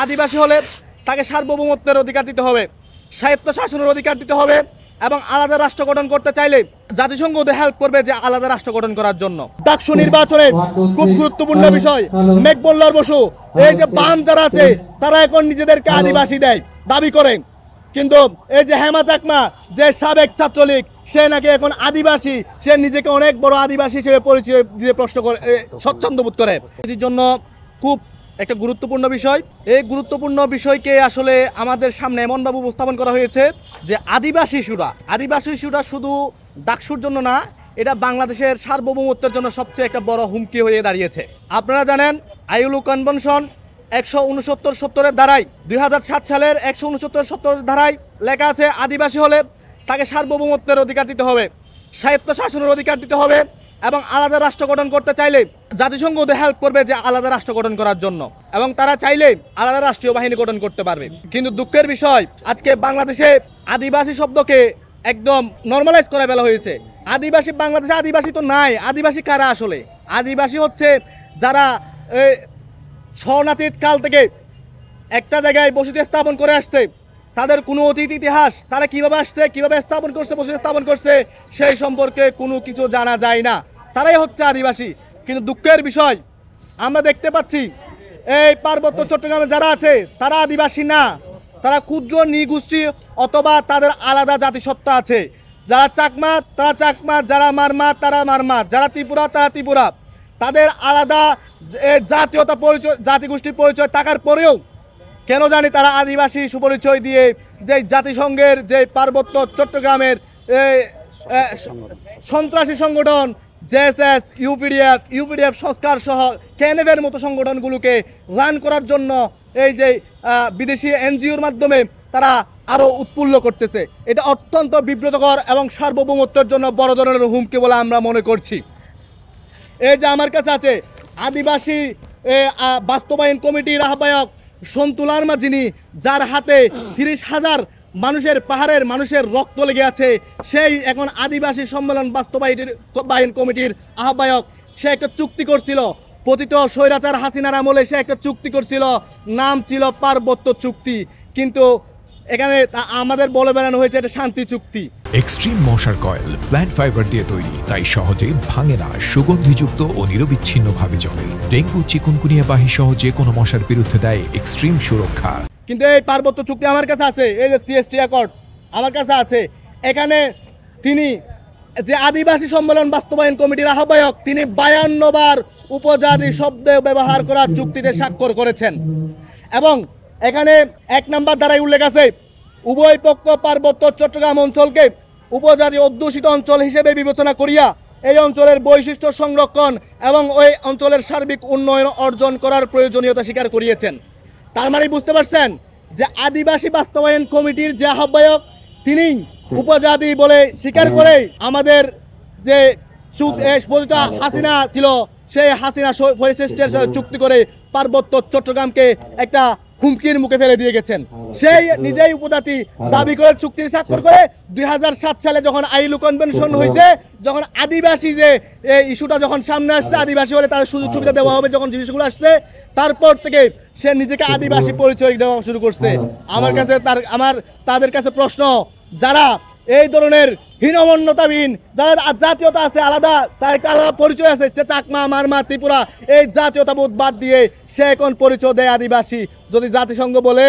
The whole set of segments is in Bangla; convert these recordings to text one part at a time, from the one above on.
আদিবাসী হলে তাকে সার্বভৌমত্বের অধিকার দিতে হবে, স্বায়ত্ত শাসনের অধিকার দিতে হবে এবং আলাদা রাষ্ট্র গঠন করতে চাইলে জাতিসংঘ ওদের হেল্প করবে যে আলাদা রাষ্ট্র গঠন করার জন্য। ডাকসু নির্বাচনের খুব গুরুত্বপূর্ণ বিষয়, মেঘমল্লার বসু এই যে বাম যারা আছে তারা এখন নিজেদেরকে আদিবাসী দেয় দাবি করে, কিন্তু এই যে হেমা চাকমা যে সাবেক ছাত্রলীগ সে নাকি এখন আদিবাসী, সে নিজেকে অনেক বড় আদিবাসী হিসেবে পরিচয় দিয়ে প্রশ্ন করে স্বচ্ছন্দ বোধ করে। এর জন্য খুব একটা গুরুত্বপূর্ণ বিষয়, এই গুরুত্বপূর্ণ বিষয়কে আসলে আমাদের সামনে এমনভাবে উপস্থাপন করা হয়েছে যে আদিবাসী ইস্যুটা শুধু ডাকসুর জন্য না, এটা বাংলাদেশের সার্বভৌমত্বের জন্য সবচেয়ে একটা বড় হুমকি হয়ে দাঁড়িয়েছে। আপনারা জানেন আইএলও কনভেনশন 169-70 ধারায় 2007 সালের 169-70 ধারায় লেখা আছে আদিবাসী হলে তাকে সার্বভৌমত্বের অধিকার দিতে হবে, স্বায়ত্ত শাসনের অধিকার দিতে হবে এবং আলাদা রাষ্ট্র গঠন করতে চাইলে জাতিসংঘ ওদের হেল্প করবে যে আলাদা রাষ্ট্র গঠন করার জন্য, এবং তারা চাইলে আলাদা রাষ্ট্রীয় বাহিনী গঠন করতে পারবে। কিন্তু দুঃখের বিষয় আজকে বাংলাদেশে আদিবাসী শব্দকে একদম নর্মালাইজ করে ফেলা হয়েছে। আদিবাসী বাংলাদেশে আদিবাসী তো নাই। আদিবাসী কারা আসলে? আদিবাসী হচ্ছে যারা স্বর্ণাতীত কাল থেকে একটা জায়গায় বসতি স্থাপন করে আসছে, তাদের কোনো অতীত ইতিহাস, তারা কিভাবে আসছে, কিভাবে স্থাপন করছে, বসতি স্থাপন করছে সেই সম্পর্কে কোনো কিছু জানা যায় না, তারাই হচ্ছে আদিবাসী। কিন্তু দুঃখের বিষয় আমরা দেখতে পাচ্ছি এই পার্বত্য চট্টগ্রামে যারা আছে তারা আদিবাসী না, তারা ক্ষুদ্র নৃগোষ্ঠী অথবা তাদের আলাদা জাতিসত্তা আছে। যারা চাকমা তারা চাকমা, যারা মারমা তারা মারমা, যারা ত্রিপুরা তারা ত্রিপুরা, তাদের আলাদা জাতীয়তা পরিচয়, জাতিগোষ্ঠীর পরিচয় থাকার পরেও কেন জানি তারা আদিবাসী সুপরিচয় দিয়ে যে জাতিসংঘের যে পার্বত্য চট্টগ্রামের সন্ত্রাসী সংগঠন জেএসএস, ইউপিডিএফ সংস্কার সহ কেএনএফের মতো সংগঠনগুলোকে রান করার জন্য এই যে বিদেশি এনজিওর মাধ্যমে তারা আরও উৎফুল্ল করতেছে। এটা অত্যন্ত বিব্রতকর এবং সার্বভৌমত্বের জন্য বড় ধরনের হুমকি বলে আমরা মনে করছি। এই যে আমার কাছে আছে আদিবাসী বাস্তবায়ন কমিটির আহ্বায়ক সন্তুলার মা, যিনি যার হাতে 30,000 মানুষের পাহাড়ের মানুষের রক্ত লেগে আছে, সেই এখন আদিবাসী সম্মেলন বাস্তবায়ন কমিটির আহ্বায়ক। সে একটা চুক্তি করছিল পতিত স্বৈরাচার হাসিনার আমলে, সে একটা চুক্তি করছিল, নাম ছিল পার্বত্য চুক্তি, কিন্তু এখানে আমাদের বলে বেড়ানো হয়েছে এটা শান্তি চুক্তি। এক্সট্রিম মশার কয়েল প্ল্যান্ট ফাইবার দিয়ে তৈরি, তাই সহজে ভাঙে না, সুগন্ধিযুক্ত ও নিরবিচ্ছিন্নভাবে জ্বলে। ডেঙ্গু, চিকুনগুনিয়া বাহি সহ যে কোনো মশার বিরুদ্ধে দেয় এক্সট্রিম সুরক্ষা। কিন্তু এই পার্বত্য চুক্তি আমার কাছে আছে, এই যে সিএসটি অ্যাকর্ড আমার কাছে আছে, এখানে তিনি যে আদিবাসী সম্মেলন বাস্তবায়ন কমিটির আহ্বায়ক, তিনি 52 বার উপজাতি শব্দ ব্যবহার করার চুক্তিতে স্বাক্ষর করেছেন। এবং এখানে 1 নম্বর ধারায় উল্লেখ আছে উভয় পক্ষ পার্বত্য চট্টগ্রাম অঞ্চলকে উপজাতি অধ্যুষিত অঞ্চল হিসেবে বিবেচনা করিয়া এই অঞ্চলের বৈশিষ্ট্য সংরক্ষণ এবং ওই অঞ্চলের সার্বিক উন্নয়ন অর্জন করার প্রয়োজনীয়তা স্বীকার করিয়েছেন। তার মানে বুঝতে পারছেন যে আদিবাসী বাস্তবায়ন কমিটির যে আহ্বায়ক তিনি উপজাতি বলে স্বীকার করে আমাদের যে হাসিনা ছিল, সেই হাসিনা ফ্যাসিস্টের সাথে চুক্তি করে পার্বত্য চট্টগ্রামকে একটা হুমকির মুখে ফেলে দিয়ে গেছেন। সেই নিজেই উপজাতি দাবি করে চুক্তি স্বাক্ষর করে 2007 সালে যখন আইএলও কনভেনশন হয়েছে, যখন আদিবাসী যে এই ইস্যুটা যখন সামনে আসছে, আদিবাসী হলে তাদের সুযোগ সুবিধা দেওয়া হবে, যখন জিনিসগুলো আসছে, তারপর থেকে সে নিজেকে আদিবাসী পরিচয় দেওয়া শুরু করছে। তাদের কাছে প্রশ্ন, যারা এই ধরনের হীনমন্যতাবিহীন, যাদের জাতীয়তা আছে আলাদা, তার একটা আলাদা পরিচয় আছে, সে চাকমা, মারমা, ত্রিপুরা, এই জাতীয়তাবোধ বাদ দিয়ে সে এখন পরিচয় দেয় আদিবাসী। যদি জাতিসংঘ বলে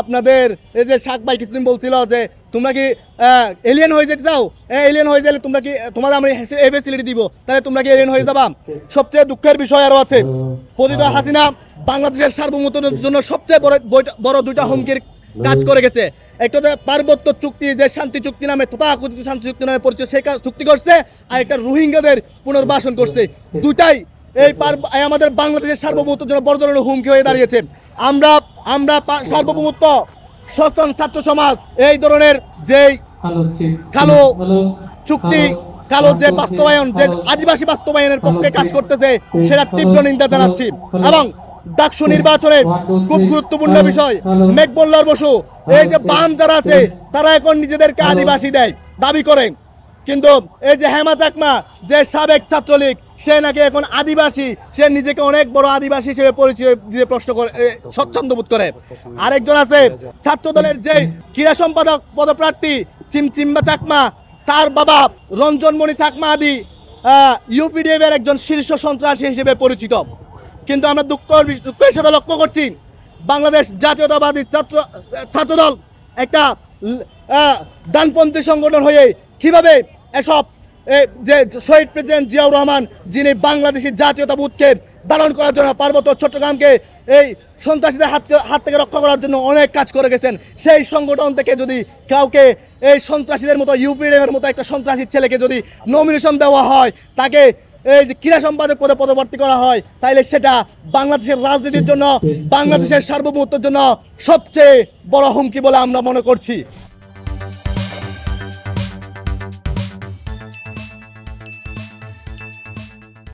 আপনাদের এই যে শাক ভাই কিছুদিন বলছিল যে তোমরা কি এলিয়েন হয়ে যেতে চাও, এলিয়েন হয়ে গেলে তোমরা কি তোমাদের আমরা এই ফেসিলিটি দিব, তাহলে তোমরা কি এলিয়েন হয়ে যাবা? সবচেয়ে দুঃখের বিষয় আরও আছে, পতিত হাসিনা বাংলাদেশের সার্বভৌমত্বের জন্য সবচেয়ে বড় 2টা হুমকির কাজ করে গেছে। একটা হচ্ছে পার্বত্য চুক্তি, যে শান্তি চুক্তি নামে তথাকথিত শান্তি চুক্তি নামে পরিচিত, সেই চুক্তি করছে, আর একটা রোহিঙ্গাদের পুনর্বাসন করছে। দুটাই এই আমাদের বাংলাদেশের সার্বভৌমত্বের জন্য বড় ধরনের হুমকি হয়ে দাঁড়িয়েছে। আমরা সার্বভৌমত্ব সচেতন ছাত্র সমাজ এই ধরনের যে কালো চুক্তি, কালো যে বাস্তবায়ন, যে আদিবাসী বাস্তবায়নের পক্ষে কাজ করতেছে, সেটা তীব্র নিন্দা জানাচ্ছি। এবং ডাকসু নির্বাচনের খুব গুরুত্বপূর্ণ বিষয়, মেঘমল্লার বসু এই যে বাম যারা আছে তারা এখন নিজেদেরকে আদিবাসী দেয় দাবি করে, কিন্তু এই যে হেমা চাকমা যে সাবেক ছাত্রলীগ, সে নাকি এখন আদিবাসী, সে নিজেকে অনেক বড় আদিবাসী হিসেবে পরিচয় দিয়ে প্রশ্ন করে, স্বচ্ছন্দ বোধ করে। আরেকজন আছে ছাত্র দলের যে ক্রীড়া সম্পাদক পদপ্রার্থী চিমচিম্বা চাকমা, তার বাবা রঞ্জনমণি চাকমা আদি ইউপিডিএফ এর একজন শীর্ষ সন্ত্রাসী হিসেবে পরিচিত। কিন্তু আমরা দুঃখের সাথে লক্ষ্য করছি, বাংলাদেশ জাতীয়তাবাদী ছাত্রদল একটা ডানপন্থী সংগঠন হয়ে কিভাবে এসব যে শহীদ প্রেসিডেন্ট জিয়াউর রহমান, যিনি বাংলাদেশি জাতীয়তাবোধকে ধারণ করার জন্য পার্বত্য চট্টগ্রামকে এই সন্ত্রাসীদের হাত থেকে রক্ষা করার জন্য অনেক কাজ করে গেছেন, সেই সংগঠন থেকে যদি কাউকে এই সন্ত্রাসীদের মতো ইউপিডিএফের মতো একটা সন্ত্রাসী ছেলেকে যদি নমিনেশন দেওয়া হয়, তাকে এই যে ক্রীড়া সম্পাদক পদে পদবর্তী করা হয়, তাইলে সেটা বাংলাদেশের রাজনীতির জন্য, বাংলাদেশের সার্বভৌমত্বের জন্য সবচেয়ে বড় হুমকি বলে আমরা মনে করছি।